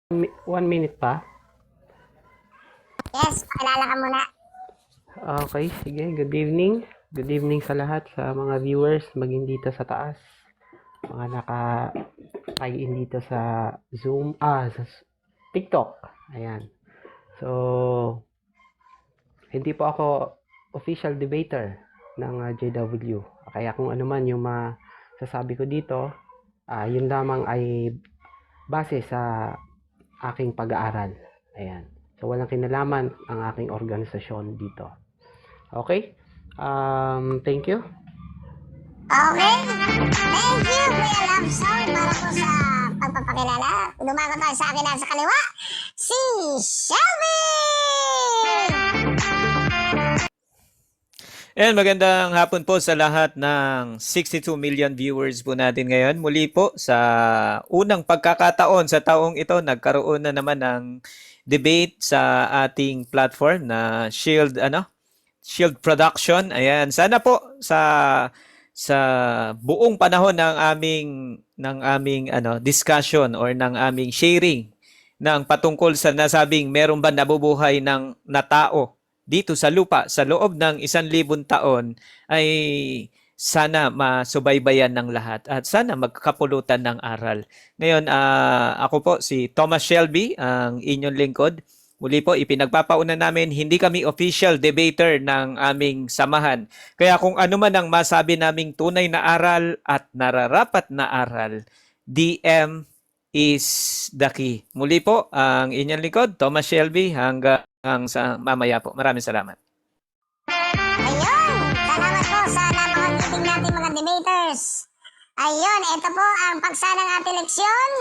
1 minute pa? Yes, pakilala ka muna. Okay, sige. Good evening. Good evening sa lahat, sa mga viewers, maging dito sa taas. Mga naka-tie-in dito sa Zoom, sa TikTok. Ayan. So, hindi po ako official debater ng JW. Kaya kung ano man yung masasabi ko dito, yun lamang ay base sa aking pag-aaral. Ayan. So, walang kinalaman ang aking organisasyon dito. Okay? Thank you. Okay. Thank you, Kuya Lobson, para po sa pagpapakilala. Dumako tayo sa akin nasa kaliwa, si Shelby! And magandang hapon po sa lahat ng 62 million viewers po natin ngayon. Muli po sa unang pagkakataon sa taong ito, nagkaroon na naman ng debate sa ating platform na Shield Production. Ayan, sana po sa buong panahon ng aming discussion or ng aming sharing ng patungkol sa nasabing meron ba nabubuhay na tao dito sa lupa sa loob ng 1,000 taon ay sana masubaybayan ng lahat at sana magkakapulutan ng aral. Ngayon, ako po si Thomas Shelby, ang inyong lingkod. Muli po, ipinagpapauna namin, hindi kami official debater ng aming samahan. Kaya kung ano man ang masabi naming tunay na aral at nararapat na aral, DM is the key. Muli po, ang inyong lingkod, Thomas Shelby, hanggang sa mamaya po. Maraming salamat. Ayun, salamat po sa napakagiting natin mga debaters. Ayun, ito po ang paksa ng ating leksyon.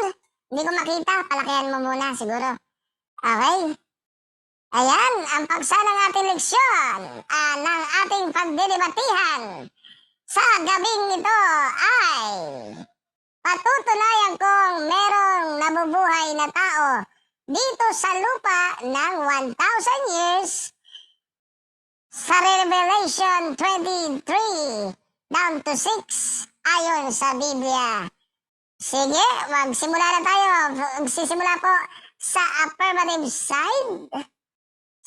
Hindi ko makita, palakihan mo muna siguro. Okay. Ayan, ang paksa ng ating leksyon ng ating pagdedebatihan sa gabing ito ay patutunayan kong merong nabubuhay na tao dito sa lupa ng 1,000 years sa Revelation 23 down to 6 ayon sa Biblia. Sige, magsimula na tayo. Magsisimula po sa affirmative side.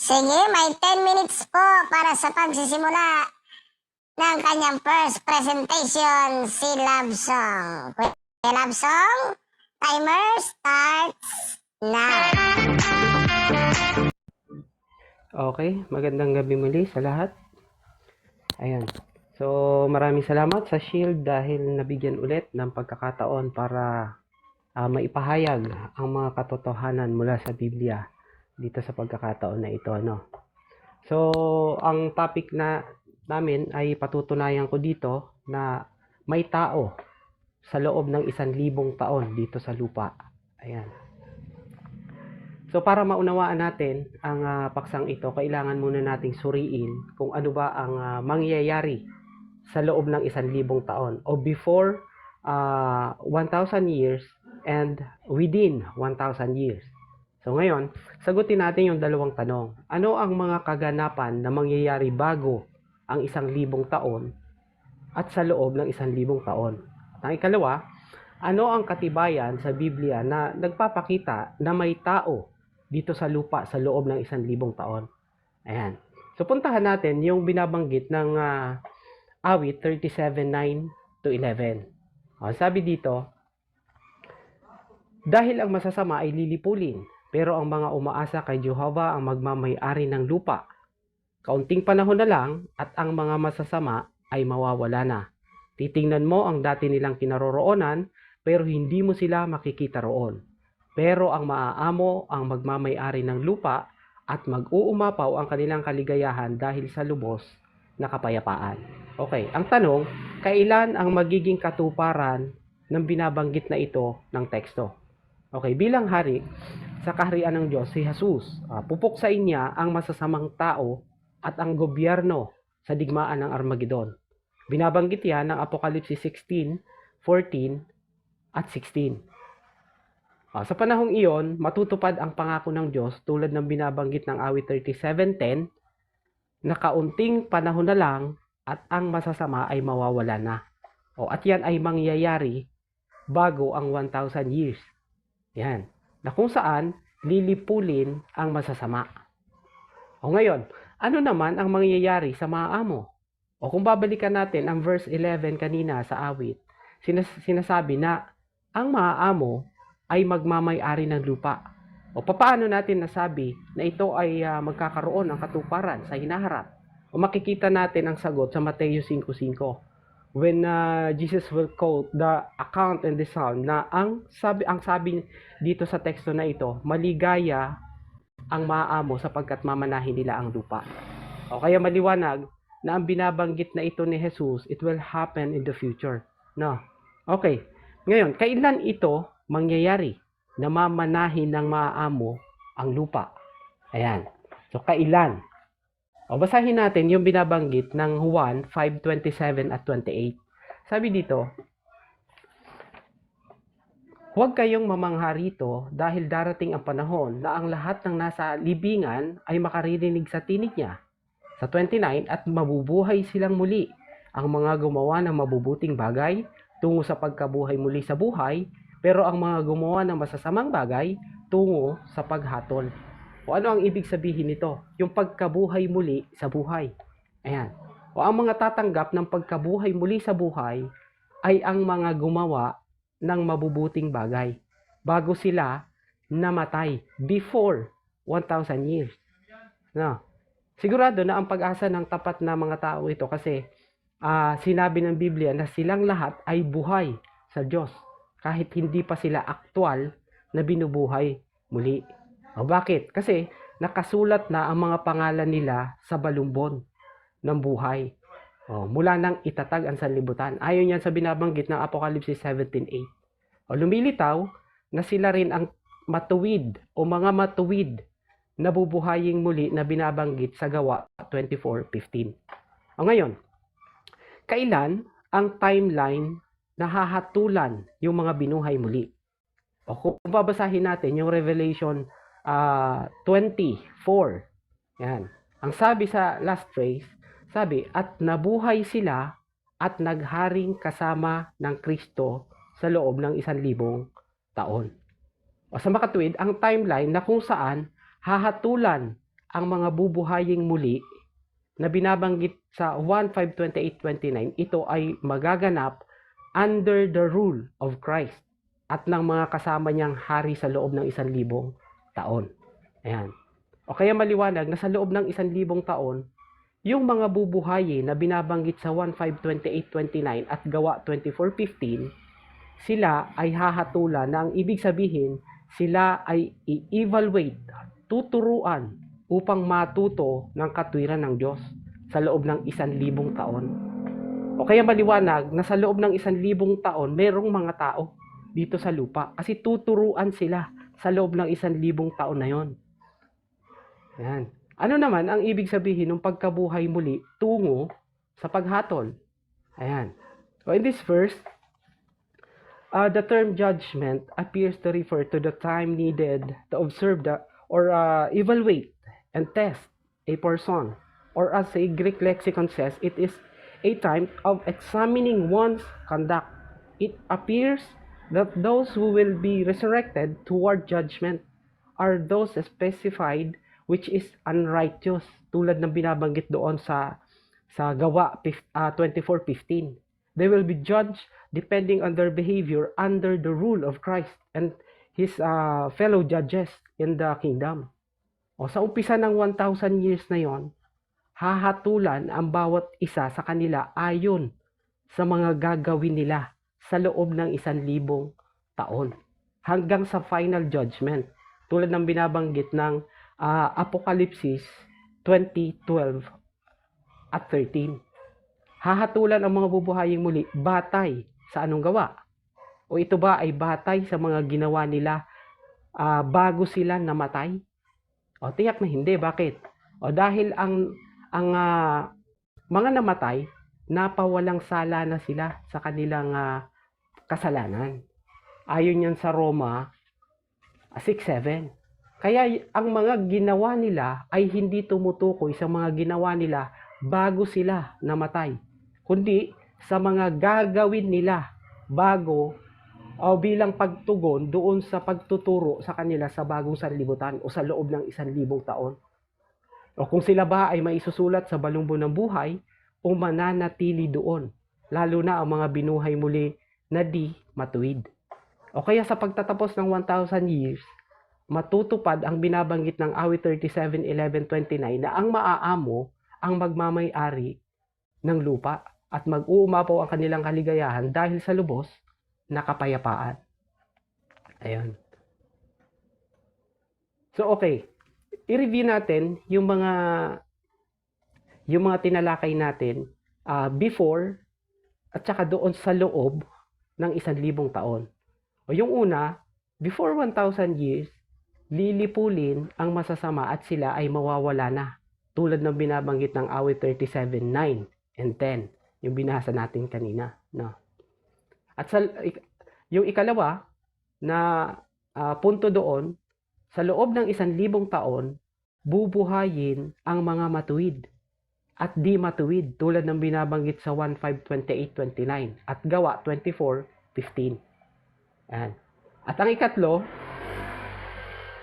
Sige, may 10 minutes po para sa pagsisimula ng kanyang first presentation, si Lobsong. Kuya Lobsong, timer starts now. Okay, magandang gabi muli sa lahat. Ayan. So, maraming salamat sa Shield dahil nabigyan ulit ng pagkakataon para maipahayag ang mga katotohanan mula sa Biblia dito sa pagkakataon na ito, no? So, ang topic namin ay patutunayan ko dito na may tao sa loob ng 1,000 taon dito sa lupa. Ayan. So, para maunawaan natin ang paksang ito, kailangan muna nating suriin kung ano ba ang mangyayari sa loob ng 1,000 taon o before 1,000 years and within 1,000 years. So ngayon, sagutin natin yung dalawang tanong. Ano ang mga kaganapan na mangyayari bago ang 1,000 taon at sa loob ng 1,000 taon? Ang ikalawa, ano ang katibayan sa Biblia na nagpapakita na may tao dito sa lupa sa loob ng 1,000 taon? Ayan. So puntahan natin yung binabanggit ng awit 37:9 to 11. Sabi dito, dahil ang masasama ay lilipulin, pero ang mga umaasa kay Jehovah ang magmamay-ari ng lupa. Kaunting panahon na lang at ang mga masasama ay mawawala na. Titingnan mo ang dati nilang kinaroroonan, pero hindi mo sila makikita roon. Pero ang maaamo ang magmamay-ari ng lupa at mag-uumapaw ang kanilang kaligayahan dahil sa lubos na kapayapaan. Okay, ang tanong, kailan ang magiging katuparan ng binabanggit na ito ng teksto? Okay, bilang hari sa kaharian ng Diyos, si Jesus, pupuksain niya ang masasamang tao at ang gobyerno sa digmaan ng Armageddon. Binabanggit yan ng Apocalypse 16:14 at 16. Sa panahong iyon, matutupad ang pangako ng Diyos tulad ng binabanggit ng awit 37:10 na kaunting panahon na lang at ang masasama ay mawawala na. At yan ay mangyayari bago ang 1,000 years. Yan. na kung saan lilipulin ang masasama. O ngayon, ano naman ang mangyayari sa maaamo? O kung babalikan natin ang verse 11 kanina sa awit, sinasabi na ang maaamo ay magmamay-ari ng lupa. O paano natin nasabi na ito ay magkakaroon ng katuparan sa hinaharap? O makikita natin ang sagot sa Mateo 5:5. When Jesus will quote the account in the psalm na ang sabi dito sa teksto na ito, maligaya ang maaamo sapagkat mamanahin nila ang lupa. O kaya maliwanag na ang binabanggit na ito ni Jesus, it will happen in the future. No. Okay. Ngayon, kailan ito mangyayari na mamanahin ng maaamo ang lupa? Ayan. So, kailan? O, basahin natin yung binabanggit ng Juan 5:27 at 28. Sabi dito, huwag kayong mamangha rito dahil darating ang panahon na ang lahat ng nasa libingan ay makaririnig sa tinig niya. Sa 29, at mabubuhay silang muli ang mga gumawa ng mabubuting bagay tungo sa pagkabuhay muli sa buhay, pero ang mga gumawa ng masasamang bagay tungo sa paghatol. O ano ang ibig sabihin nito? Yung pagkabuhay muli sa buhay. Ayan. O ang mga tatanggap ng pagkabuhay muli sa buhay ay ang mga gumawa ng mabubuting bagay bago sila namatay before 1,000 years. No. Sigurado na ang pag-asa ng tapat na mga tao ito kasi sinabi ng Biblia na silang lahat ay buhay sa Diyos kahit hindi pa sila aktwal na binubuhay muli. O bakit? Kasi nakasulat na ang mga pangalan nila sa balumbon ng buhay. O, mula nang itatag ang sanlibutan. Ayon yan sa binabanggit ng Apocalypse 17:8. O lumilitaw na sila rin ang matuwid o mga matuwid na bubuhaying muli na binabanggit sa Gawa 24:15. O ngayon, kailan ang timeline na hahatulan yung mga binuhay muli? O kung babasahin natin yung Revelation 24. Yan. Ang sabi sa last phrase, sabi, at nabuhay sila at nagharing kasama ng Kristo sa loob ng 1,000 taon. O sa makatuwid, ang timeline na kung saan hahatulan ang mga bubuhaying muli na binabanggit sa 1:5:28-29, ito ay magaganap under the rule of Christ at ng mga kasama niyang hari sa loob ng 1,000 taon. Ayan. O kaya maliwanag na sa loob ng 1,000 taon, yung mga bubuhayin na binabanggit sa 1:5:28-29 at Gawa 24:15, sila ay hahatulan na ang ibig sabihin, sila ay i-evaluate, tuturuan upang matuto ng katwiran ng Diyos sa loob ng 1,000 taon. O kaya maliwanag na sa loob ng 1,000 taon, merong mga tao dito sa lupa kasi tuturuan sila sa loob ng 1,000 taon na yon. Ayan. Ano naman ang ibig sabihin ng pagkabuhay muli tungo sa paghatol? Ayan. So in this verse, the term judgment appears to refer to the time needed to observe or evaluate and test a person. Or as a Greek lexicon says, it is a time of examining one's conduct. It appears that those who will be resurrected toward judgment are those specified which is unrighteous, tulad ng binabanggit doon sa Gawa 24:15. They will be judged depending on their behavior under the rule of Christ and his fellow judges in the kingdom. O sa umpisa ng 1,000 years na yon, hahatulan ang bawat isa sa kanila ayon sa mga gagawin nila sa loob ng 1,000 taon hanggang sa final judgment, tulad ng binabanggit ng Apocalypse 20:12 at 13. Hahatulan ang mga bubuhaying muli batay sa anong gawa? O ito ba ay batay sa mga ginawa nila bago sila namatay? O tiyak na hindi. Bakit? O dahil ang mga namatay, napawalang sala na sila sa kanilang kasalanan. Ayon yan sa Roma 6:7. Kaya ang mga ginawa nila ay hindi tumutukoy sa mga ginawa nila bago sila namatay, kundi sa mga gagawin nila bago o bilang pagtugon doon sa pagtuturo sa kanila sa bagong sanlibutan o sa loob ng 1,000 taon. O kung sila ba ay maisusulat sa balumbo ng buhay o mananatili doon, lalo na ang mga binuhay muli na di matuwid. O kaya sa pagtatapos ng 1,000 years, matutupad ang binabanggit ng awit 37:11-29 na ang maaamo ang magmamay-ari ng lupa at mag-uumapaw ang kanilang kaligayahan dahil sa lubos na kapayapaan. Ayun. So okay, i-review natin yung mga tinalakay natin before at saka doon sa loob ng 1,000 taon. O yung una, before 1,000 years, lilipulin ang masasama at sila ay mawawala na. Tulad ng binabanggit ng awit 37:9 and 10, yung binasa natin kanina, no? At yung ikalawa na punto doon, sa loob ng 1,000 taon, bubuhayin ang mga matuwid at di matuwid tulad ng binabanggit sa 1:5:28-29 at Gawa 24:15. Ayan. At ang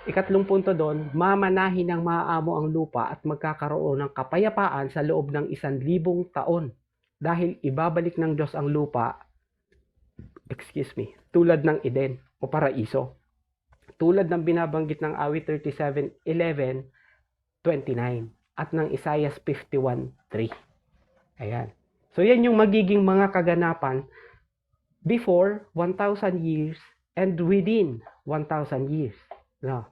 ikatlong punto doon, mamanahin ng maaamo ang lupa at magkakaroon ng kapayapaan sa loob ng 1,000 taon dahil ibabalik ng Diyos ang lupa, tulad ng Eden o paraiso. Tulad ng binabanggit ng awit 37:11-29 at ng Isaiah 51:3. Ayan. So yan yung magiging mga kaganapan before 1,000 years and within 1,000 years. No.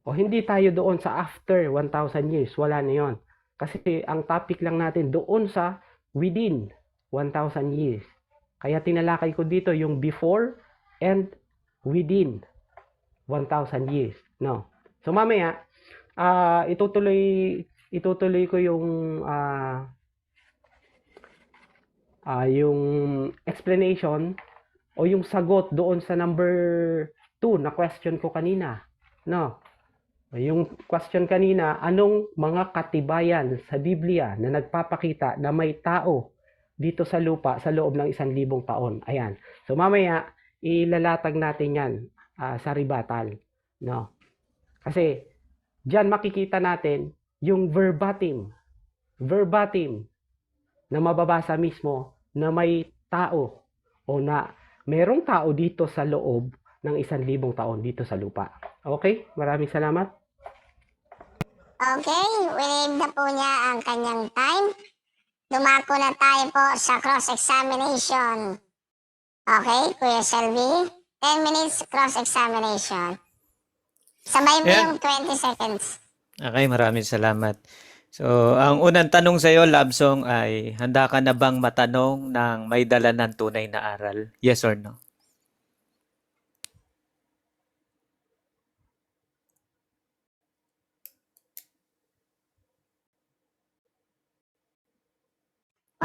O hindi tayo doon sa after 1,000 years. Wala na yon. Kasi ang topic lang natin doon sa within 1,000 years. Kaya tinalakay ko dito yung before and within 1,000 years. No. So mamaya, itutuloy ko yung explanation o yung sagot doon sa number 2 na question ko kanina. No. Yung question kanina, anong mga katibayan sa Biblia na nagpapakita na may tao dito sa lupa sa loob ng 1,000 taon? Ayan. So mamaya, ilalatag natin yan sa rebuttal. No? Kasi, diyan makikita natin yung verbatim na mababasa mismo na may tao o na merong tao dito sa loob ng 1,000 taon dito sa lupa. Okay? Maraming salamat. Okay, winib na po niya ang kanyang time. Dumako na tayo po sa cross-examination. Okay, Kuya Selvi, 10 minutes cross-examination. Sabay mo yung 20 seconds. Okay, maraming salamat. So, ang unang tanong sa iyo, Labsong, ay handa ka na bang matanong ng may dala ng tunay na aral? Yes or no?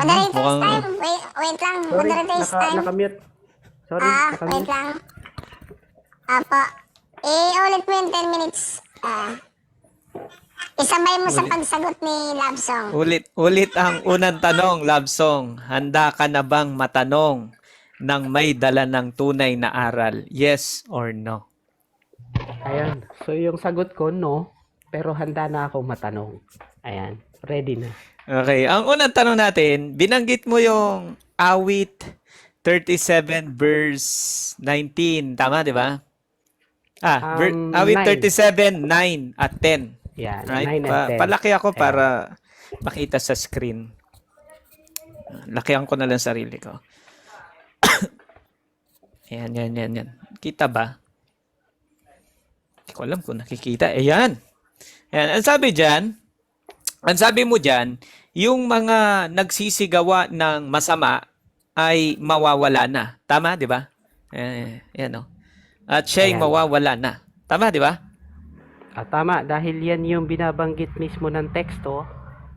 Moderator's mukhang- time. Wait lang. Moderator's time. Nakamute. Sorry, Wait nakamute. lang. Apo. Ulit mo yung 10 minutes. Isabay mo sa pagsagot ni Labsong. Ulit ang unang tanong, Labsong. Handa ka na bang matanong ng may dala ng tunay na aral? Yes or no? Ayan. So, yung sagot ko, no. Pero handa na akong matanong. Ayan. Ready na. Okay, ang unang tanong natin, binanggit mo yung awit 37 verse 19. Tama, di ba? Awit 9. 37, 9 at 10. Yan. Right? 9 and 10. Palaki ako para makita sa screen. Lakihan ko na lang sarili ko. Yan. Kita ba? Hindi ko alam kung nakikita. Ayan. Ang sabi mo dyan, yung mga nagsisigawa ng masama ay mawawala na. Tama, di ba? Yan o. At siya'y Ayan. mawawala na. Tama, di ba? Tama, dahil yan yung binabanggit mismo ng teksto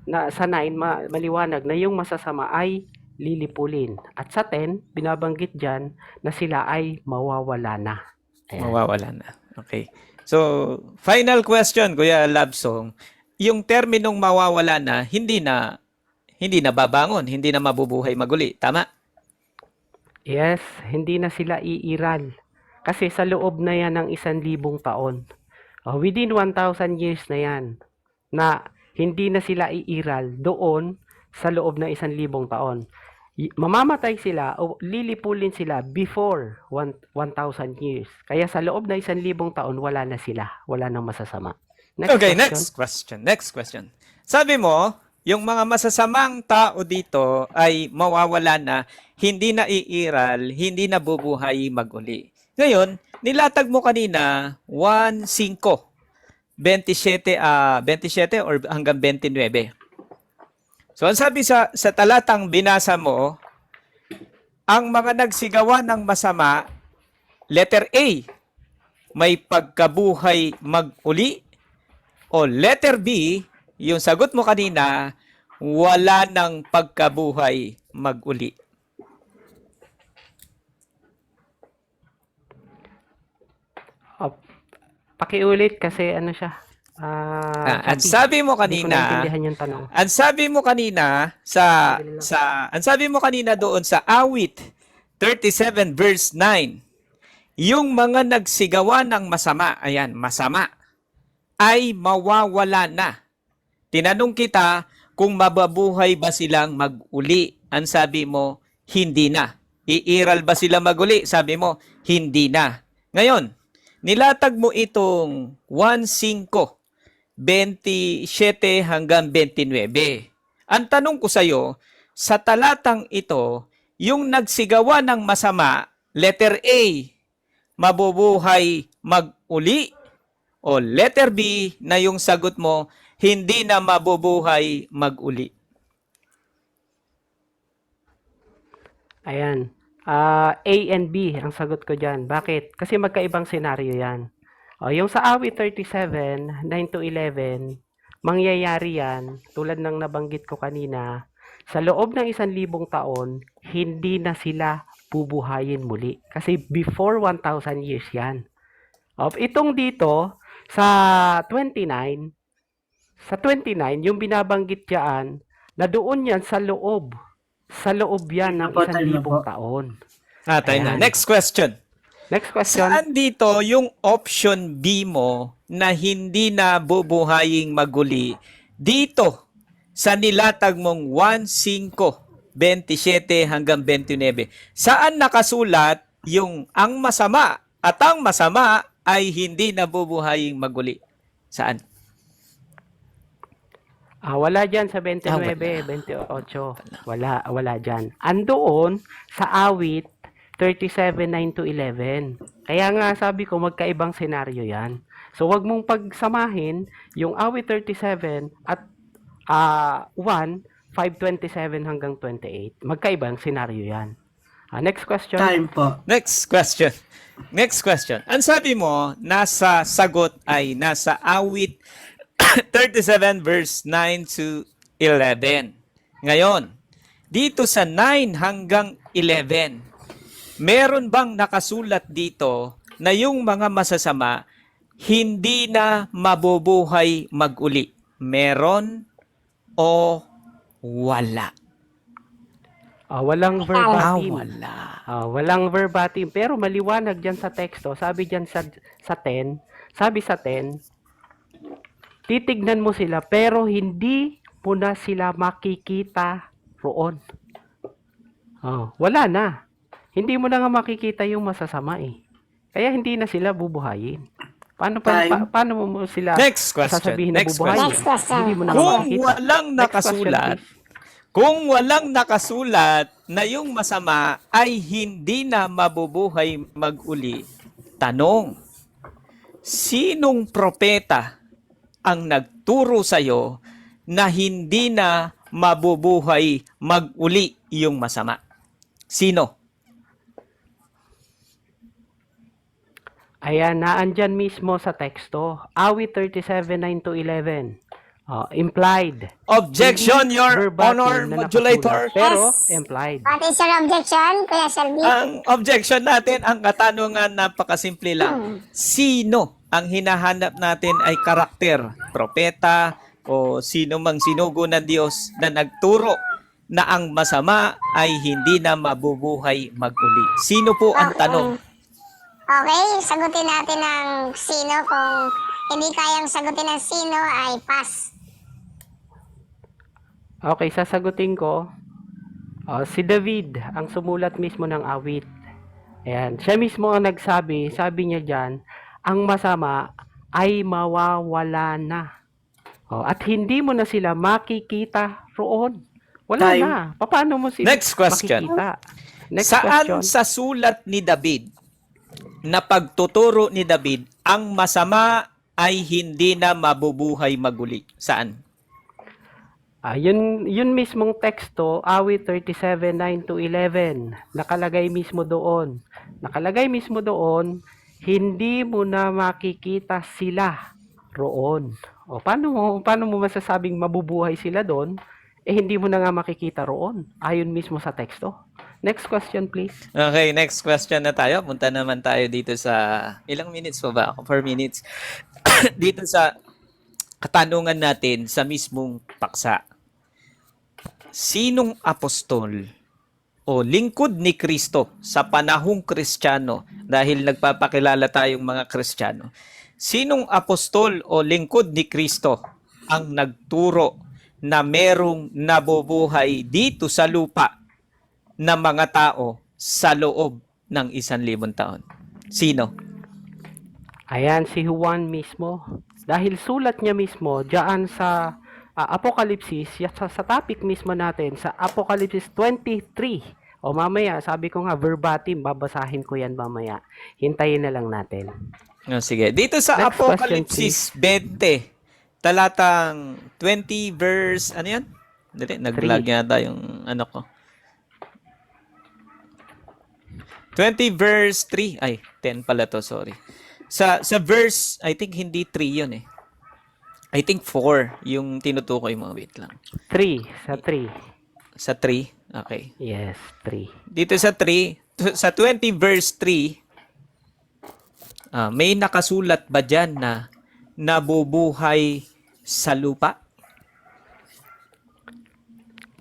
na sa 9, maliwanag na yung masasama ay lilipulin. At sa 10, binabanggit dyan na sila ay mawawala na. Ayan. Mawawala na. Okay. So, final question, Kuya Labsong. Yung terminong mawawala na, hindi na babangon, hindi na mabubuhay maguli. Tama? Yes, hindi na sila iiral. Kasi sa loob na yan ng 1,000 taon. Within 1,000 years na yan, na hindi na sila iiral doon sa loob ng 1,000 taon. Mamamatay sila o lilipulin sila before 1,000 years. Kaya sa loob ng 1,000 taon, wala na sila. Wala nang masasama. Okay, next question. Next question. Sabi mo, yung mga masasamang tao dito ay mawawala na, hindi na iiral, hindi na bubuhay maguli. Ngayon, nilatag mo kanina 1:5, 27 or hanggang 29. So, ang sabi sa talatang binasa mo, ang mga nagsigawa ng masama, letter A, may pagkabuhay mag-uli, o letter B, yung sagot mo kanina, wala ng pagkabuhay mag-uli. Pakiulit kasi ano siya. Ang sabi mo Hindi ko kanina, naintindihan yung tanong. ang sabi mo kanina ang sabi mo kanina doon sa Awit 37 verse 9, yung mga nagsigawa ng masama, ayan, masama, ay mawawala na. Tinanong kita kung mababuhay ba silang mag-uli. Ang sabi mo, hindi na. Iiral ba sila mag-uli? Sabi mo, hindi na. Ngayon, nilatag mo itong 1:5, 27 hanggang 29. Ang tanong ko sa iyo, sa talatang ito, yung nagsigawa ng masama, letter A, mabubuhay mag-uli, o letter B, na yung sagot mo, hindi na mabubuhay mag-uli. Ayan. A and B ang sagot ko dyan. Bakit? Kasi magkaibang senaryo yan. Yung sa awit 37, 9 to 11, mangyayari yan, tulad ng nabanggit ko kanina, sa loob ng 1,000 taon, hindi na sila bubuhayin muli. Kasi before 1,000 years yan. Itong dito, sa 29, yung binabanggit dyan, na doon yan sa loob yan ng 1,000 taon. Tayo na. Ayan. Next question. Next question. Saan dito yung option B mo na hindi na bubuhaying maguli? Dito, sa nilatag mong 1:5, 27 hanggang 29. Saan nakasulat yung ang masama at ang masama ay hindi na bubuhaying maguli? Saan? Wala dyan sa 29, 28. Wala dyan. Andoon sa awit 37, 9 to 11. Kaya nga sabi ko magkaibang senaryo yan. So wag mong pagsamahin yung awit 37 at 1, 5:27 hanggang 28. Magkaibang senaryo yan. Next question. Time po. Next question. Next question. Ang sabi mo, nasa sagot ay nasa awit 37 verse 9 to 11. Ngayon, dito sa 9 hanggang 11, meron bang nakasulat dito na yung mga masasama hindi na mabubuhay mag-uli? Meron o wala? Walang verbatim. Wala. Walang verbatim. Pero maliwanag dyan sa teksto. Sabi dyan sa 10, titignan mo sila pero hindi mo na sila makikita roon. Wala na. Hindi mo na nga makikita yung masasama eh. Kaya hindi na sila bubuhayin. Paano mo sila Next question. sasabihin na Next bubuhayin? Next question. Hindi mo na Kung makikita. walang Next question, nakasulat, please. kung walang nakasulat na yung masama ay hindi na mabubuhay mag-uli, tanong, sinong propeta ang nagturo sa'yo na hindi na mabubuhay mag-uli yung masama? Sino? Ayan, naandyan mismo sa teksto. Awit 37, 9 to 11. Implied. Objection, Hindi Your verbatim Honor, na Modulator. nakasulat, pero Yes. implied. What is your objection, Kuya Shelby? Ang objection natin, ang katanungan, napakasimple lang. Sino ang hinahanap natin ay karakter, propeta, o sino mang sinugo ng Diyos na nagturo na ang masama ay hindi na mabubuhay mag-uli? Sino po ang tanong? Okay, sagutin natin ang sino. Kung hindi kayang sagutin ang sino, ay pass. Okay, sasagutin ko. Si David ang sumulat mismo ng awit. Ayan, siya mismo ang nagsabi, sabi niya diyan, ang masama ay mawawala na. At hindi mo na sila makikita roon. Wala Time. na. Paano mo sila Next question. makikita? Next Saan question. sa sulat ni David na pagtuturo ni David ang masama ay hindi na mabubuhay maguli? Saan? Yun mismong teksto, awit 37, 9-11, nakalagay mismo doon. Nakalagay mismo doon, hindi mo na makikita sila roon. Paano mo masasabing mabubuhay sila doon? Hindi mo na nga makikita roon. Ayon mismo sa teksto. Next question, please. Okay, next question na tayo. Punta naman tayo dito sa, ilang minutes pa ba? 4 minutes. Dito sa katanungan natin sa mismong paksa. Sinong apostol o lingkod ni Kristo sa panahong Kristiyano, dahil nagpapakilala tayong mga Kristiyano, sinong apostol o lingkod ni Kristo ang nagturo na merong nabubuhay dito sa lupa na mga tao sa loob ng 1,000 taon? Sino? Ayan, si Juan mismo. Dahil sulat niya mismo diyan sa Apokalipsis, sa topic mismo natin, sa Apokalipsis 23. Mamaya, sabi ko nga, verbatim, babasahin ko yan mamaya. Hintayin na lang natin. Sige. Dito sa Next Apokalipsis 20, talatang 20 verse, ano yan? Dali, nag-lag yata yung ano ko. 20 verse 3. Ay, 10 pala to, sorry. Sa verse, I think hindi 3 yun eh. I think 4 yung tinutukoy mo. Wait lang. 3, sa 3. Sa 3? Okay. Yes, 3. Dito sa 3, sa 20 verse 3, may nakasulat ba dyan na nabubuhay sa lupa?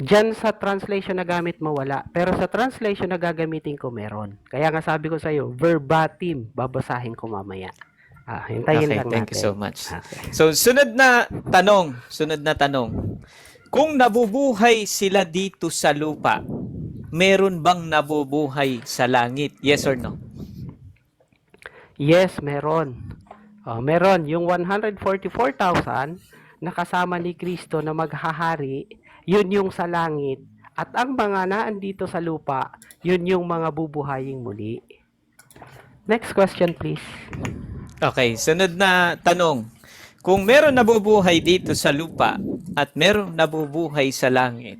Diyan sa translation na gamit mo, wala. Pero sa translation na gagamitin ko, meron. Kaya nga sabi ko sa'yo, verbatim, babasahin ko mamaya. Hintayin Okay, lang thank natin. you so much. Okay. So, sunod na tanong. Kung nabubuhay sila dito sa lupa, meron bang nabubuhay sa langit? Yes or no? Yes, meron. Meron. Yung 144,000 na kasama ni Kristo na maghahari, yun yung sa langit. At ang mga naandito sa lupa, yun yung mga bubuhaying muli. Next question, please. Okay, sunod na tanong. Kung meron nabubuhay dito sa lupa at meron nabubuhay sa langit,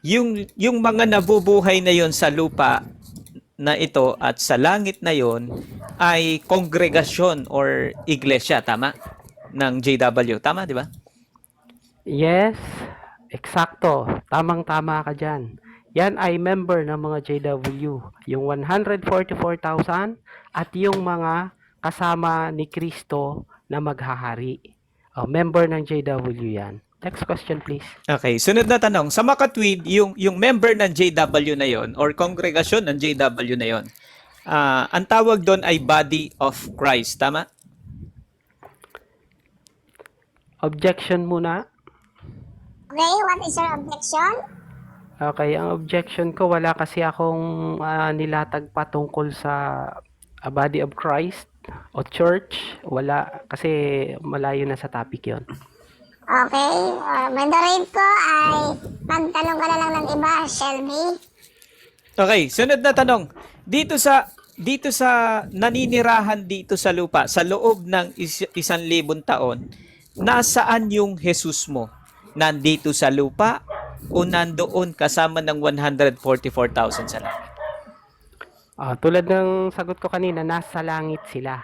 yung mga nabubuhay na yon sa lupa na ito at sa langit na yon ay kongregasyon or iglesia, tama? Ng JW, tama, di ba? Yes, eksakto. Tamang-tama ka dyan. Yan ay member ng mga JW. Yung 144,000 at yung mga kasama ni Kristo na maghahari. Member ng JW yan. Next question, please. Okay, sunod na tanong. Sa makatwid, yung member ng JW na yon or kongregasyon ng JW na yon, ang tawag doon ay Body of Christ, tama? Objection muna. Okay, what is your objection? Okay, ang objection ko, wala kasi akong nilatag patungkol sa Body of Christ o church. Wala, kasi malayo na sa topic yon. Okay, moderate ko ay magtanong ka na lang ng iba, Shelby. Okay, sunod na tanong. Dito sa naninirahan dito sa lupa, sa loob ng 1,000 taon, nasaan yung Jesus mo? Nandito sa lupa o nandoon kasama ng 144,000 sa langit? Tulad ng sagot ko kanina, nasa langit sila.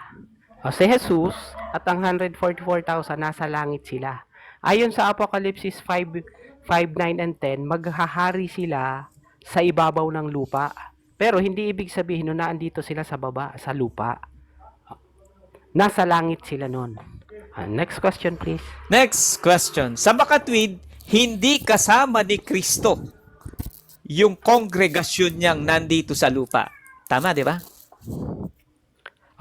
Si Jesus at ang 144,000 nasa langit sila. Ayon sa Apokalipsis 5, 9 and 10, maghahari sila sa ibabaw ng lupa. Pero hindi ibig sabihin na andito sila sa baba, sa lupa. Nasa langit sila nun. Next question, please. Next question. Sa makatwid, hindi kasama ni Kristo yung kongregasyon niyang nandito sa lupa. Tama, di ba?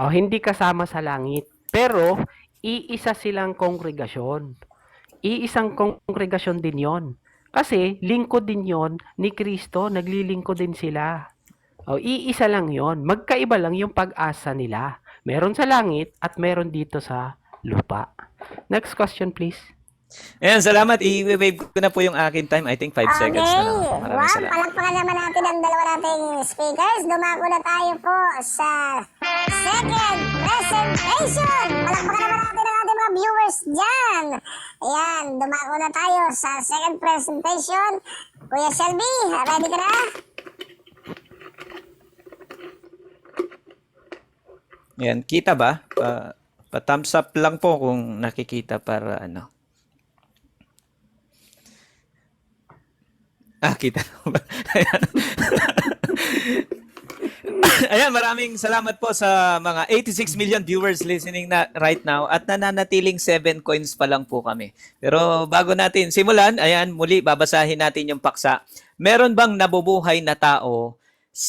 O, hindi kasama sa langit. Pero, iisa silang kongregasyon. Iisang kongregasyon din yon. Kasi, lingkod din yon ni Kristo, naglilingkod din sila. O, iisa lang yon. Magkaiba lang yung pag-asa nila. Meron sa langit at meron dito sa lupa. Next question, please. Ayan, salamat. I-wave ko na po yung akin time. I think 5 Okay. seconds na lang ako. Maraming Wow, salamat. palakpakan naman natin ang dalawa nating speakers. Dumako na tayo po sa second presentation. Palakpakan naman natin ang ating mga viewers dyan. Ayan, dumako na tayo sa second presentation. Kuya Shelby, ready ka na? Ayan, kita ba? Pa-thumbs up lang po kung nakikita para ano. Kita ba? Ayan. Ayan, maraming salamat po sa mga 86 million viewers listening na right now at nananatiling 7 coins pa lang po kami. Pero bago natin simulan, ayan, muli babasahin natin yung paksa. Meron bang nabubuhay na tao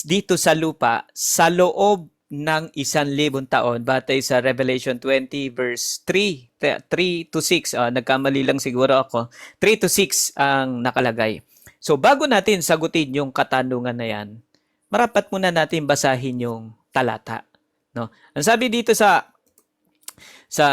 dito sa lupa sa loob ng 1,000 taon batay sa Revelation 20 verse 3 to 6. Nagkamali lang siguro ako. 3 to 6 ang nakalagay. So bago natin sagutin yung katanungan na yan, marapat muna natin basahin yung talata. No? Ang sabi dito sa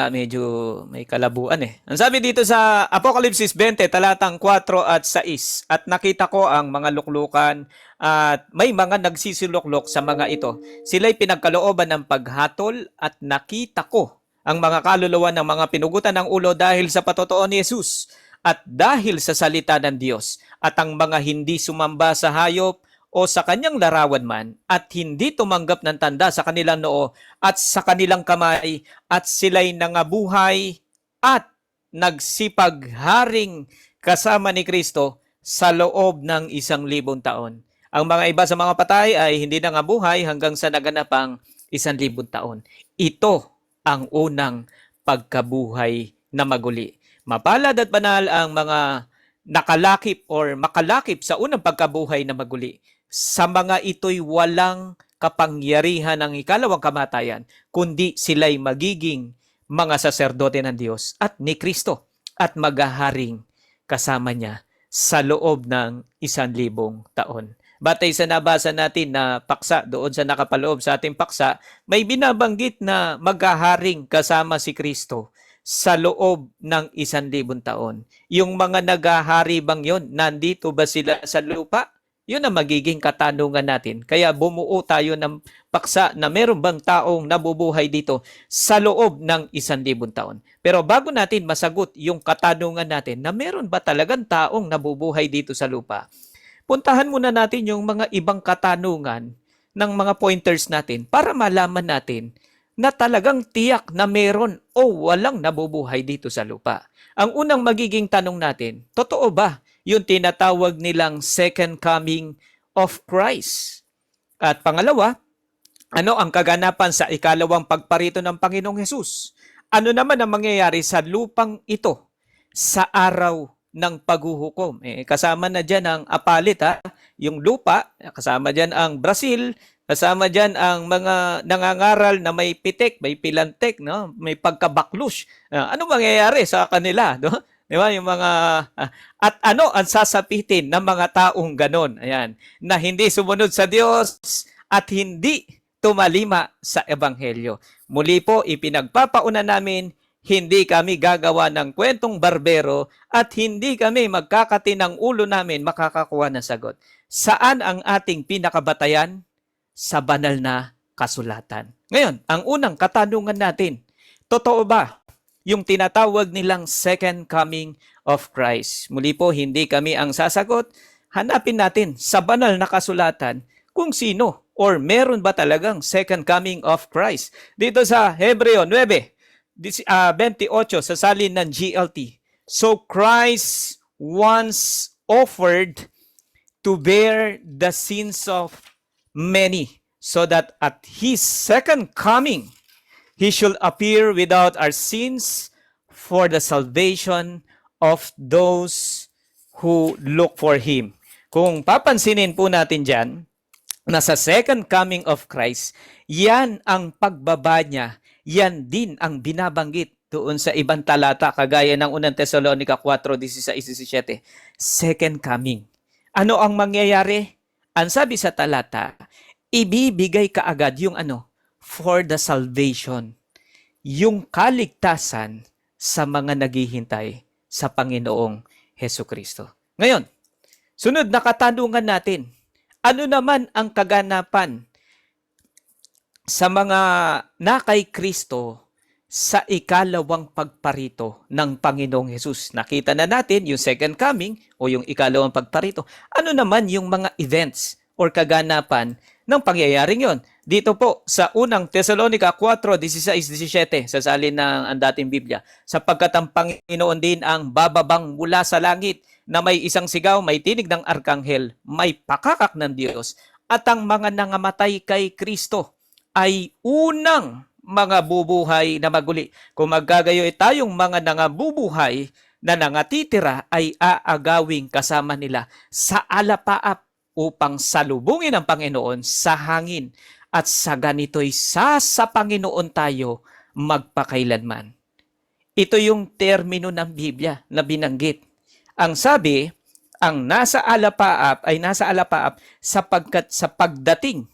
medyo may kalabuan eh. Ang sabi dito sa Apocalypse 20, talatang 4 at 6, at nakita ko ang mga luklukan at may mga nagsisiluklok sa mga ito. Sila'y pinagkalooban ng paghatol at nakita ko ang mga kaluluwa ng mga pinugutan ng ulo dahil sa patotoo ni Jesus at dahil sa salita ng Diyos, at ang mga hindi sumamba sa hayop o sa kanyang larawan man at hindi tumanggap ng tanda sa kanilang noo at sa kanilang kamay, at sila'y nangabuhay at nagsipagharing kasama ni Kristo sa loob ng 1,000 taon. Ang mga iba sa mga patay ay hindi nangabuhay hanggang sa naganapang 1,000 taon. Ito ang unang pagkabuhay na maguli. Mapalad at banal ang mga nakalakip or makalakip sa unang pagkabuhay na maguli. Sa mga ito'y walang kapangyarihan ng ikalawang kamatayan, kundi sila'y magiging mga saserdote ng Diyos at ni Kristo at maghaharing kasama niya sa loob ng 1,000 taon. Batay sa nabasa natin na paksa doon sa nakapaloob sa ating paksa, may binabanggit na maghaharing kasama si Kristo sa loob ng 1,000 taon. Yung mga naghahari bang yon, nandito ba sila sa lupa? Yun ang magiging katanungan natin. Kaya bumuo tayo ng paksa na meron bang taong nabubuhay dito sa loob ng 1,000 taon. Pero bago natin masagot yung katanungan natin na meron ba talagang taong nabubuhay dito sa lupa, puntahan muna natin yung mga ibang katanungan ng mga pointers natin para malaman natin na talagang tiyak na meron o walang nabubuhay dito sa lupa. Ang unang magiging tanong natin, totoo ba yung tinatawag nilang second coming of Christ? At pangalawa, ano ang kaganapan sa ikalawang pagparito ng Panginoong Hesus? Ano naman ang mangyayari sa lupang ito sa araw ng paghuhukom? Kasama na dyan ang apalit, yung lupa, kasama dyan ang Brazil, kasama dyan ang mga nangangaral na may pitik, may pilantek, no? May pagkabaklush. Ano mangyayari sa kanila? No? Di ba? Yung mga, at ano ang sasapitin ng mga taong ganon? Ayan, na hindi sumunod sa Diyos at hindi tumalima sa Ebanghelyo. Muli po, ipinagpapauna namin, hindi kami gagawa ng kwentong barbero at hindi kami magkakati ng ulo namin makakakuha ng sagot. Saan ang ating pinakabatayan? Sa banal na kasulatan. Ngayon, ang unang katanungan natin, totoo ba yung tinatawag nilang second coming of Christ? Muli po, hindi kami ang sasagot. Hanapin natin sa banal na kasulatan kung sino or meron ba talagang second coming of Christ. Dito sa Hebreo 9:28 sa salin ng GLT. So Christ once offered to bear the sins of many, so that at His second coming, He should appear without our sins for the salvation of those who look for Him. Kung papansinin po natin dyan, na sa second coming of Christ, yan ang pagbaba niya, yan din ang binabanggit doon sa ibang talata, kagaya ng unang Thessalonica 4:16-17. Second coming. Ano ang mangyayari? Ang sabi sa talata, ibibigay kaagad yung for the salvation, yung kaligtasan sa mga naghihintay sa Panginoong Hesus Kristo. Ngayon, sunod na katanungan natin, ano naman ang kaganapan sa mga nakay Kristo sa ikalawang pagparito ng Panginoong Hesus? Nakita na natin yung second coming o yung ikalawang pagparito. Ano naman yung mga events or kaganapan ng pangyayaring yon? Dito po sa unang Thessalonica 4:16-17, sa salin ng ang dating Biblia, sapagkat ang Panginoon din ang bababang mula sa langit, na may isang sigaw, may tinig ng arkanghel, may pakakak ng Diyos, at ang mga nangamatay kay Kristo ay unang mga bubuhay na maguli. Kung magagayoy tayong mga nangabubuhay na nangatitira, ay aagawing kasama nila sa alapaap upang salubungin ang Panginoon sa hangin, at sa ganito'y sa Panginoon tayo magpakailanman. Ito yung termino ng Biblia na binanggit. Ang sabi, ang nasa alapaap ay nasa alapaap sapagkat sa pagdating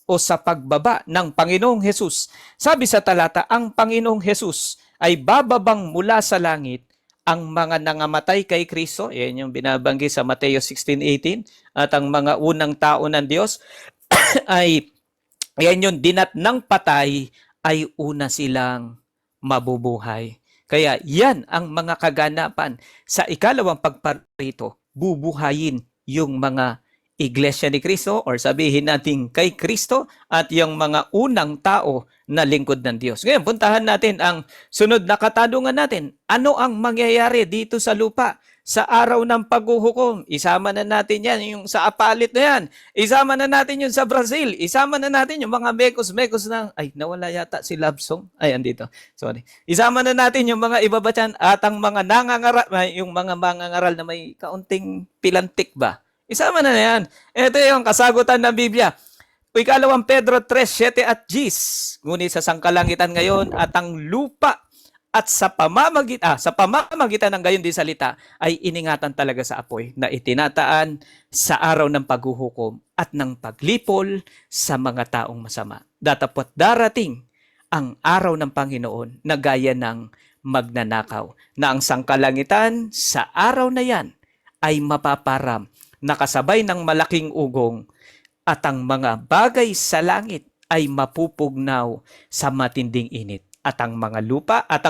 o sa pagbaba ng Panginoong Hesus. Sabi sa talata, ang Panginoong Hesus ay bababang mula sa langit, ang mga nangamatay kay Kristo, yan yung binabanggit sa Mateo 16:18, at ang mga unang tao ng Diyos ay yan yung dinatnang patay, ay una silang mabubuhay. Kaya yan ang mga kaganapan sa ikalawang pagparito. Bubuhayin yung mga Iglesia ni Kristo, or sabihin natin kay Kristo, at yung mga unang tao na lingkod ng Diyos. Ngayon, puntahan natin ang sunod na katanungan natin. Ano ang mangyayari dito sa lupa sa araw ng paghuhukom? Isama na natin yan, yung sa apalit na yan. Isama na natin yung sa Brazil. Isama na natin yung mga mekos-mekos na, ay, nawala yata si Love Song. Ay, andito. Sorry. Isama na natin yung mga iba ba dyan, at ang mga nangangaral, yung mga mangangaral na may kaunting pilantik ba? Isama na yan. Ito yung kasagutan ng Biblia. Ikalawang Pedro 3:7 at 10. Ngunit sa sangkalangitan ngayon at ang lupa at sa pamamagitan ng gayon din salita ay iningatan talaga sa apoy na itinataan sa araw ng paghuhukom at ng paglipol sa mga taong masama. Datapot darating ang araw ng Panginoon na gaya ng magnanakaw, na ang sangkalangitan sa araw na yan ay mapaparam, nakasabay ng malaking ugong, at ang mga bagay sa langit ay mapupugnaw sa matinding init, at ang lupa at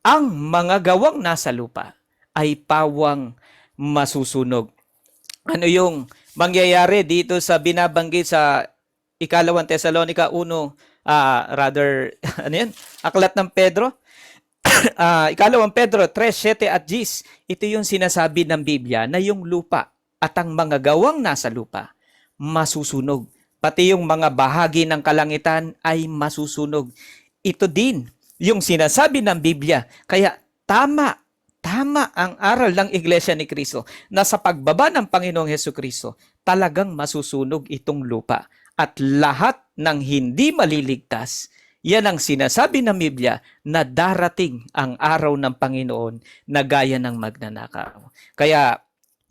ang mga gawang nasa lupa ay pawang masusunog. Ano yung mangyayari dito sa binabanggit sa ikalawang Thessalonica 1, ano yan? Aklat ng Pedro? Ikalawang Pedro 3:7 at 10, ito yung sinasabi ng Biblia na yung lupa at ang mga gawang nasa lupa masusunog. Pati yung mga bahagi ng kalangitan ay masusunog. Ito din yung sinasabi ng Biblia. Kaya tama ang aral ng Iglesia ni Kristo na sa pagbaba ng Panginoong Hesukristo, talagang masusunog itong lupa. At lahat ng hindi maliligtas, yan ang sinasabi ng Biblia na darating ang araw ng Panginoon na gaya ng magnanakaw. Kaya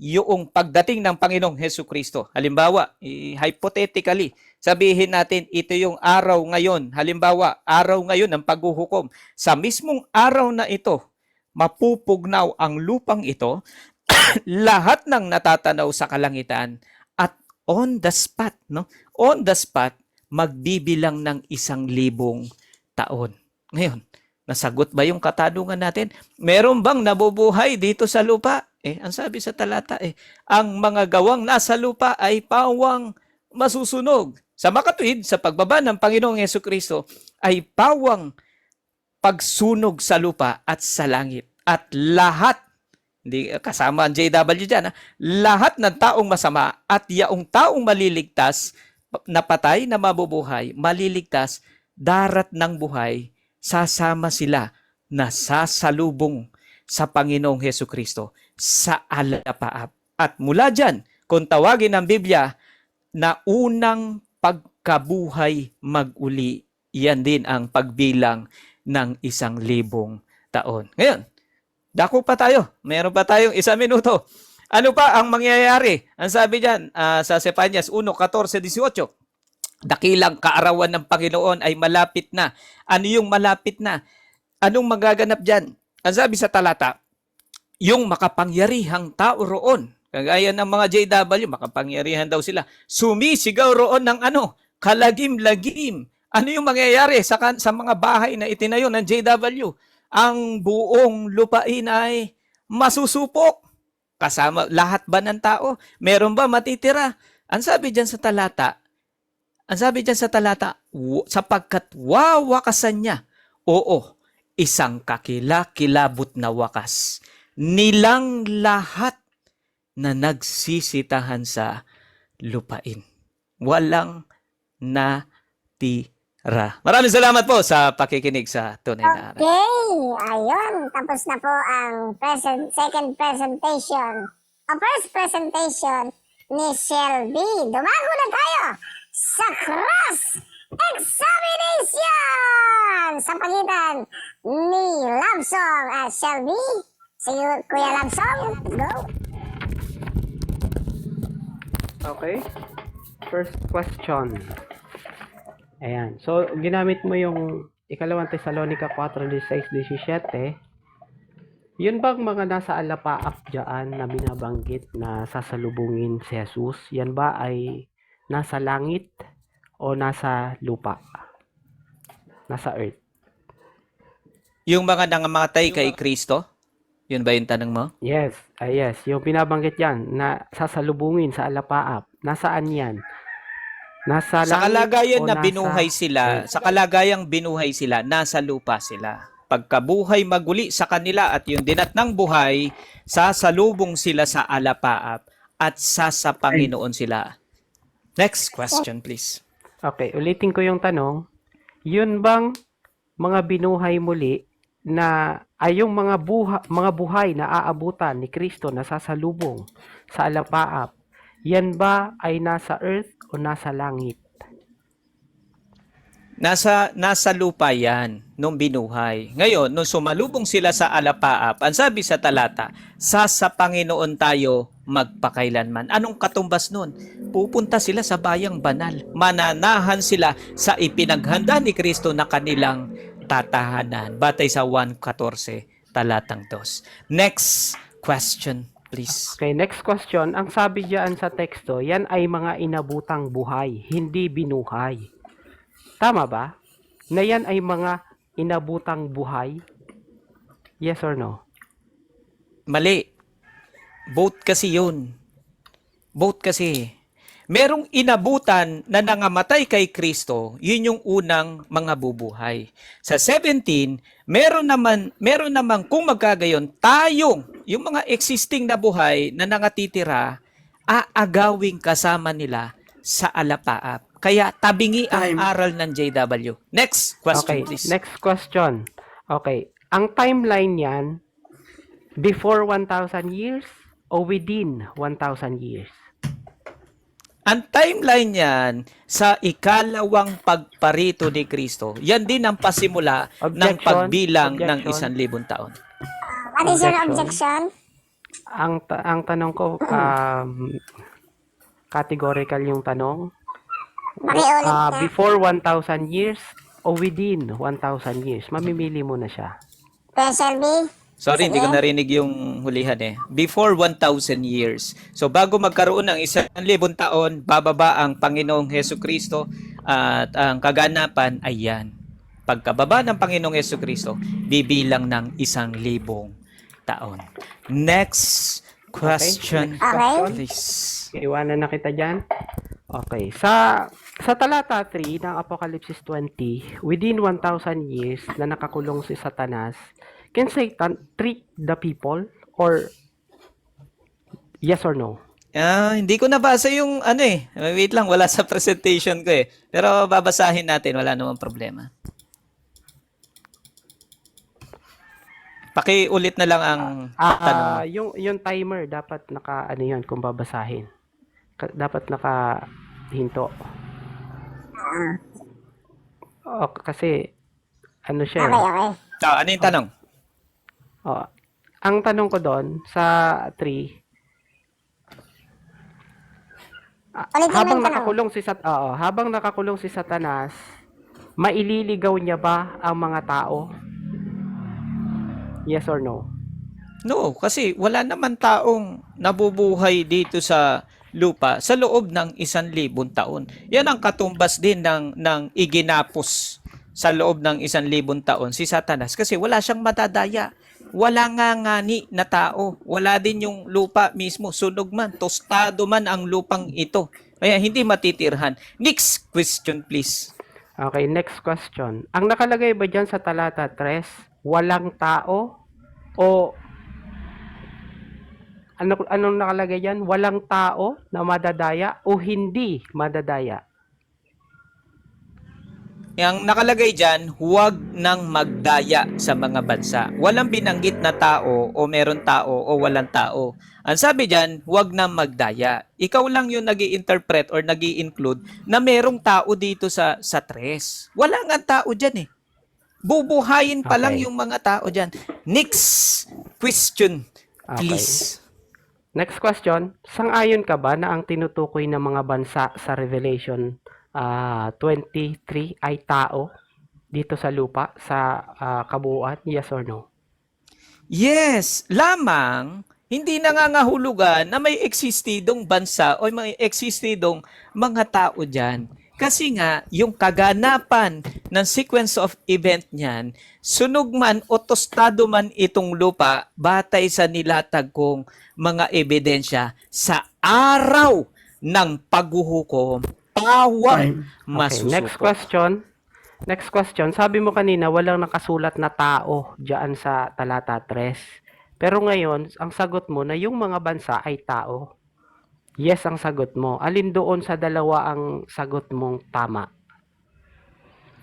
yung pagdating ng Panginoong Hesukristo, halimbawa, hypothetically, sabihin natin ito yung araw ngayon, halimbawa, araw ngayon ng paghuhukom. Sa mismong araw na ito, mapupugnaw ang lupang ito, lahat ng natatanaw sa kalangitan, at on the spot, magbibilang ng 1,000 taon. Ngayon, nasagot ba yung katanungan natin? Meron bang nabubuhay dito sa lupa? Ang sabi sa talata, ang mga gawang nasa lupa ay pawang masusunog. Sa makatuwid, sa pagbaba ng Panginoong Hesukristo, ay pawang pagsunog sa lupa at sa langit. At lahat, hindi kasama ang JW dyan, lahat ng taong masama at yaong taong maliligtas, na patay na mabubuhay, maliligtas, darat ng buhay, sasama sila na sasalubong sa Panginoong Hesukristo sa alapaap. At mula dyan, kung tawagin ng Biblia na unang pagkabuhay mag-uli, yan din ang pagbilang ng 1,000 taon. Ngayon, dako pa tayo. Meron pa tayong 1 minuto. Ano pa ang mangyayari? Ang sabi diyan sa Zephaniah 1:14-18, dakilang kaarawan ng Panginoon ay malapit na. Ano yung malapit na? Anong magaganap diyan? Ang sabi sa talata, yung makapangyarihang tao roon, kagaya ng mga JW, makapangyarihan daw sila, sumisigaw roon ng kalagim-lagim. Ano yung mangyayari sa mga bahay na itinayo ng JW? Ang buong lupain ay masusupok. Kasama lahat ba ng tao? Meron ba matitira? Ang sabi diyan sa talata, sapagkat wawakasan niya, oo, isang kakilakilabot na wakas, nilang lahat na nagsisitahan sa lupain. Walang natira. Maraming salamat po sa pakikinig sa Tunay na Aral. Okay, ayun. Tapos na po ang second presentation. Ang first presentation ni Shelby. Dumago na tayo sa cross examination sa pagitan ni Lamsong at Shelby. Si Kuya Lamsong, go. Okay. First question. Ayan. So, ginamit mo yung ikalawang Tesalonica 4:16-17. Yun bang mga nasa alapaap dyan na binabanggit na sasalubungin si Jesus? Yan ba ay nasa langit o nasa lupa? Nasa earth? Yung mga nangamatay kay Kristo? Yun ba yung tanong mo? Yes. Yes. Yung binabanggit yan na sasalubungin sa alapaap. Nasaan yan? Nasa Sa langit kalagayan o na nasa binuhay sila, earth? sa kalagayang binuhay sila, nasa lupa sila. Pagkabuhay maguli sa kanila at yung dinatnang buhay, sasalubong sila sa alapaap at sa Panginoon sila. Next question, please. Okay, ulitin ko yung tanong. Yun bang mga binuhay muli na ay yung mga buhay na aabutan ni Kristo na sasalubong sa alapaap, yan ba ay nasa earth o nasa langit? Nasa lupa yan nung binuhay. Ngayon, nung sumalubong sila sa alapaap, ang sabi sa talata, sa Panginoon tayo magpakailanman. Anong katumbas nun? Pupunta sila sa bayang banal. Mananahan sila sa ipinaghanda ni Kristo na kanilang tatahanan. Batay sa 1:14, talatang 2. Next question, please. Okay, next question. Ang sabi diyan sa teksto, yan ay mga inabutang buhay, hindi binuhay. Tama ba? Na yan ay mga inabutang buhay? Yes or no? Mali. Both kasi yun. Both kasi. Merong inabutan na nangamatay kay Kristo, yun yung unang mga bubuhay. Sa 17, meron naman kung magkagayon, tayong, yung mga existing na buhay na nangatitira, aagawing kasama nila sa alapaap. Kaya tabingi ang aral ng JW. Next question, Okay, please. next question. Okay, ang timeline yan, before 1,000 years o within 1,000 years? Ang timeline niyan sa ikalawang pagparito ni Kristo, yan din ang pasimula ng Objection, pagbilang ng objection. 1,000 taon. What is your Objection. objection? Ang tanong ko, categorical yung tanong. Makiulit na. Before 1,000 years o within 1,000 years? Mamimili mo na siya. Kuya Shelby? Sorry, hindi ko Sige. narinig yung hulihan eh. Before 1,000 years. So bago magkaroon ng 1,000 taon, bababa ang Panginoong Hesus Kristo at ang kaganapan ay yan. Pagkababa ng Panginoong Hesus Kristo, bibilang ng 1,000 taon. Next question, Okay. please. Iwanan na kita dyan. Okay. Sa talata 3 ng Apocalypse 20, within 1,000 years na nakakulong si Satanas, can Satan trick the people or yes or no? Hindi ko nabasa yung wait lang, wala sa presentation ko eh. Pero babasahin natin, wala namang problema. Pakiulit na lang ang tanong mo. Yung timer dapat naka ano yun kung babasahin. Dapat naka hinto. O, kasi ano siya eh. Okay. Ano yung tanong? O, ang tanong ko doon sa 3, Ulitin mo habang yung tanong. habang nakakulong si Satanas, maililigaw niya ba ang mga tao? Yes or no? No, kasi wala naman taong nabubuhay dito sa lupa sa loob ng 1,000 taon. Yan ang katumbas din ng iginapos sa loob ng 1,000 taon si Satanas kasi wala siyang matadaya. Wala nga ngani na tao. Wala din yung lupa mismo. Sunog man, tostado man ang lupang ito. Kaya hindi matitirhan. Next question please. Okay, next question. Ang nakalagay ba dyan sa talata 3, walang tao o anong nakalagay dyan? Walang tao na madadaya o hindi madadaya? Yang nakalagay dyan, huwag nang magdaya sa mga bansa. Walang binanggit na tao o meron tao o walang tao. Ang sabi dyan, huwag nang magdaya. Ikaw lang yung nag-i-interpret or nag-i-include na merong tao dito sa tres. Wala nga tao dyan eh. Bubuhayin pa lang Okay. yung mga tao dyan. Next question, please. Next question. Sang-ayon ka ba na ang tinutukoy ng mga bansa sa Revelation 23 ay tao dito sa lupa, sa kabuuan? Yes or no? Yes, lamang hindi nangangahulugan na may eksistidong bansa o may eksistidong mga tao dyan. Kasi nga, yung kaganapan ng sequence of event niyan, sunog man o tostado man itong lupa, batay sa nilatag kong mga ebidensya sa araw ng paghuhukom, pawang Okay, masusuko. next question. Sabi mo kanina walang nakasulat na tao diyan sa talata 3. Pero ngayon, ang sagot mo na yung mga bansa ay tao. Yes ang sagot mo. Alin doon sa dalawa ang sagot mong tama?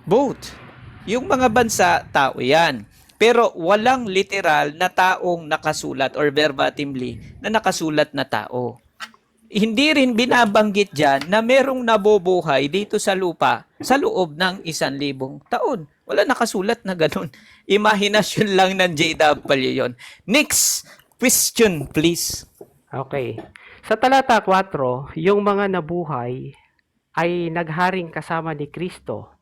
Both. Yung mga bansa, tao yan. Pero walang literal na taong nakasulat or verbatimly na nakasulat na tao. Hindi rin binabanggit dyan na merong nabubuhay dito sa lupa sa loob ng 1,000 taon. Wala nakasulat na ganun. Imahinasyon lang ng JW yon. Next question, please. Okay. Sa talata 4, yung mga nabuhay ay nagharing kasama ni Kristo.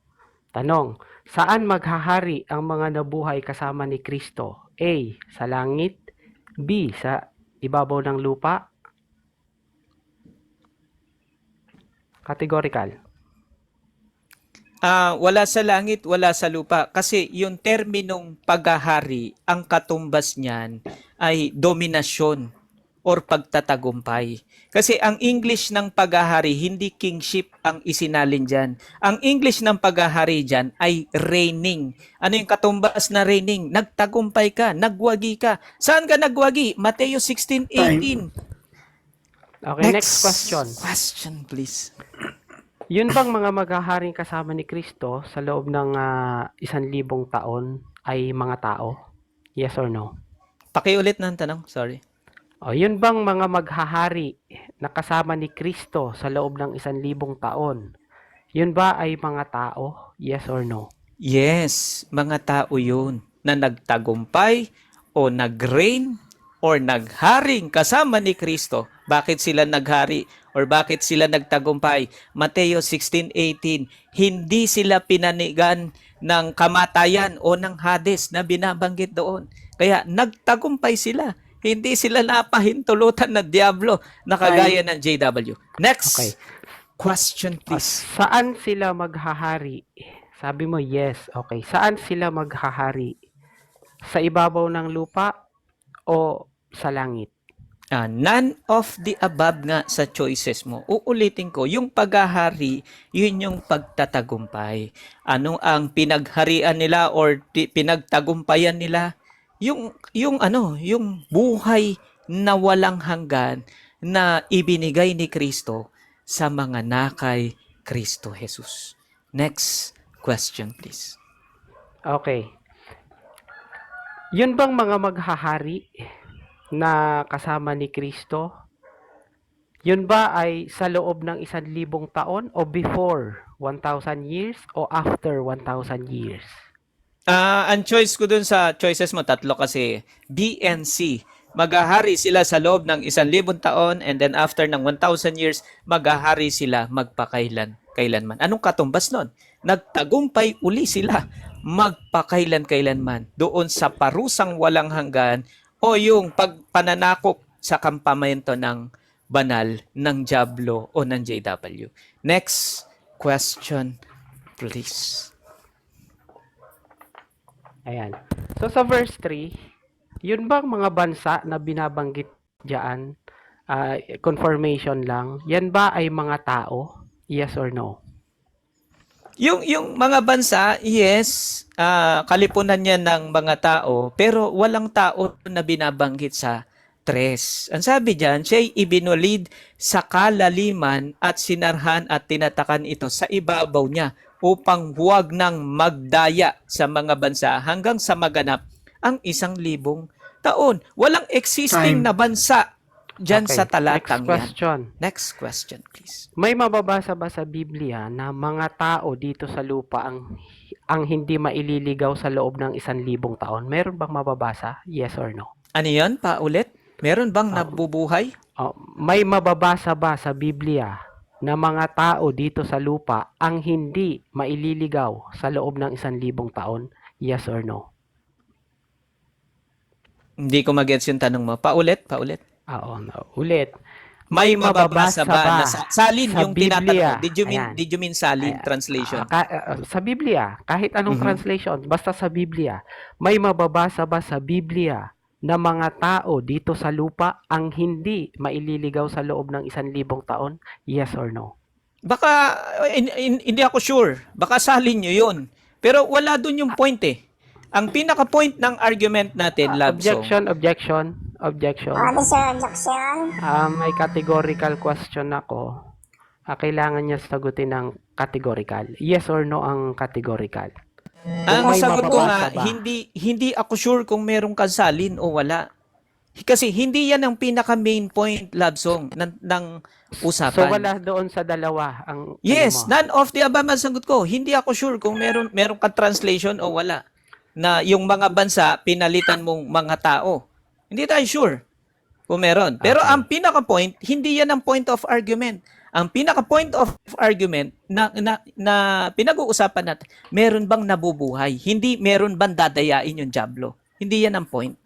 Tanong, saan maghahari ang mga nabuhay kasama ni Kristo? A. Sa langit. B. Sa ibabaw ng lupa. Categorical. Wala sa langit, wala sa lupa. Kasi yung terminong paghahari, ang katumbas niyan ay dominasyon or pagtatagumpay. Kasi ang English ng paghahari, hindi kingship ang isinalin dyan. Ang English ng paghahari dyan ay reigning. Ano yung katumbas na reigning? Nagtagumpay ka, nagwagi ka. Saan ka nagwagi? Mateo 16:18. Okay, next question. Question, please. Yun bang mga maghaharing kasama ni Kristo sa loob ng 1,000 taon ay mga tao? Yes or no? Pakiulit ng tanong, sorry. O, yun bang mga maghahari na kasama ni Kristo sa loob ng 1,000 taon? Yun ba ay mga tao? Yes or no? Yes, mga tao yun na nagtagumpay o nag-reign or nagharing kasama ni Kristo. Bakit sila naghari or bakit sila nagtagumpay? Mateo 16:18, hindi sila pinanigan ng kamatayan o ng Hades na binabanggit doon. Kaya nagtagumpay sila. Hindi sila napahintulutan ng Diablo na kagaya ng JW. Next Okay. question, please. Saan sila maghahari? Sabi mo yes. Okay. Saan sila maghahari? Sa ibabaw ng lupa o sa langit? None of the above nga sa choices mo. Uulitin ko, yung paghahari, yun yung pagtatagumpay. Ano ang pinagharian nila or pinagtagumpayan nila? Yung buhay na walang hanggan na ibinigay ni Kristo sa mga nakay Kristo Jesus. Next question, please. Okay. Yun bang mga maghahari na kasama ni Kristo? Yun ba ay sa loob ng 1,000 taon o before 1,000 years o after 1,000 years? Ang choice ko dun sa choices mo, tatlo kasi, B and C. Maghahari sila sa loob ng 1,000 taon and then after ng 1,000 years, maghahari sila kailanman. Anong katumbas nun? Nagtagumpay uli sila magpakailan-kailanman doon sa parusang walang hanggan o yung pagpananakop sa kampamento ng banal ng Diablo o ng JW. Next question, please. Ayan. So sa verse 3, yun bang mga bansa na binabanggit diyan, confirmation lang, yan ba ay mga tao? Yes or no? Yung mga bansa, yes, kalipunan niya ng mga tao, pero walang tao na binabanggit sa tres. Ang sabi diyan, siya'y ibinulid sa kalaliman at sinarhan at tinatakan ito sa ibabaw niya upang huwag nang magdaya sa mga bansa hanggang sa maganap ang 1,000 taon. Walang existing Time. na bansa diyan Okay. sa talatang Next question. yan. Next question, please. May mababasa ba sa Biblia na mga tao dito sa lupa ang hindi maililigaw sa loob ng 1,000 taon? Meron bang mababasa? Yes or no? Ano yan? Paulit? Meron bang nabubuhay? May mababasa ba sa Biblia na mga tao dito sa lupa ang hindi maililigaw sa loob ng 1,000 taon? Yes or no? Hindi ko mag-gets yung tanong mo. Paulit? Oo, no. Ulit. May mababasa ba na salin sa yung Biblia? tinatanong? Ayan. Did you mean salin Ayan. translation? Sa Biblia, kahit anong Mhm. translation, basta sa Biblia, may mababasa ba sa Biblia na mga tao dito sa lupa ang hindi maililigaw sa loob ng 1,000 taon? Yes or no? Baka, hindi ako sure. Baka salin nyo yun. Pero wala dun yung point eh. Ang pinaka-point ng argument natin, Labsong, Objection. What is your objection? May categorical question ako. Kailangan niya sagutin ng categorical. Yes or no ang categorical. ang may sagot ko mababasa nga, ba? hindi ako sure kung merong kasalin o wala. Kasi hindi yan ang pinaka-main point, Labsong, ng usapan. So wala doon sa dalawa ang Yes, ano mo. none of the above ang sagot ko. Hindi ako sure kung meron ka-translation o wala. Na yung mga bansa, pinalitan mong mga tao. Hindi tayo sure kung meron. Pero Okay. ang pinaka-point, hindi yan ang point of argument. Ang pinaka-point of argument na pinag-uusapan natin, meron bang nabubuhay? Hindi meron bang dadayain yung Diablo? Hindi yan ang point.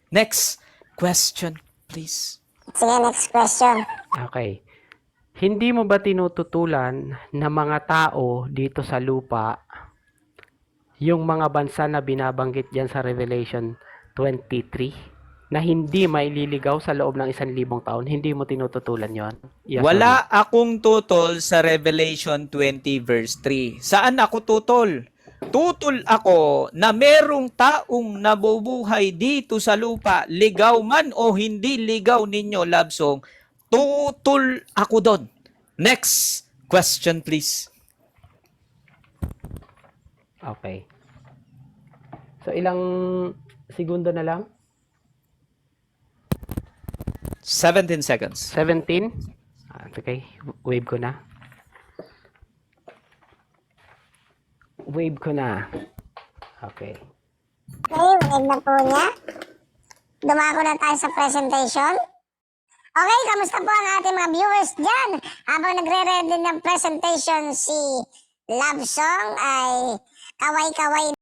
Next question, please. Sige, next question. Okay. Hindi mo ba tinututulan na mga tao dito sa lupa yung mga bansa na binabanggit diyan sa Revelation 23 na hindi maililigaw sa loob ng 1,000 taon? Hindi mo tinututulan yon? Yes or Wala akong tutol sa Revelation 20 verse 3. Saan ako tutol? Tutol ako na merong taong nabubuhay dito sa lupa, ligaw man o hindi ligaw ninyo, Labsong, tutol ako doon. Next question, please. no? Okay. So ilang segundo na lang? 17 seconds. 17? Okay. Wave ko na. Okay. Okay, wave na po niya. Dumako na tayo sa presentation. Okay, kamusta po ang ating mga viewers dyan? Habang nagre-ready ng presentation si Love Song ay kaway-kaway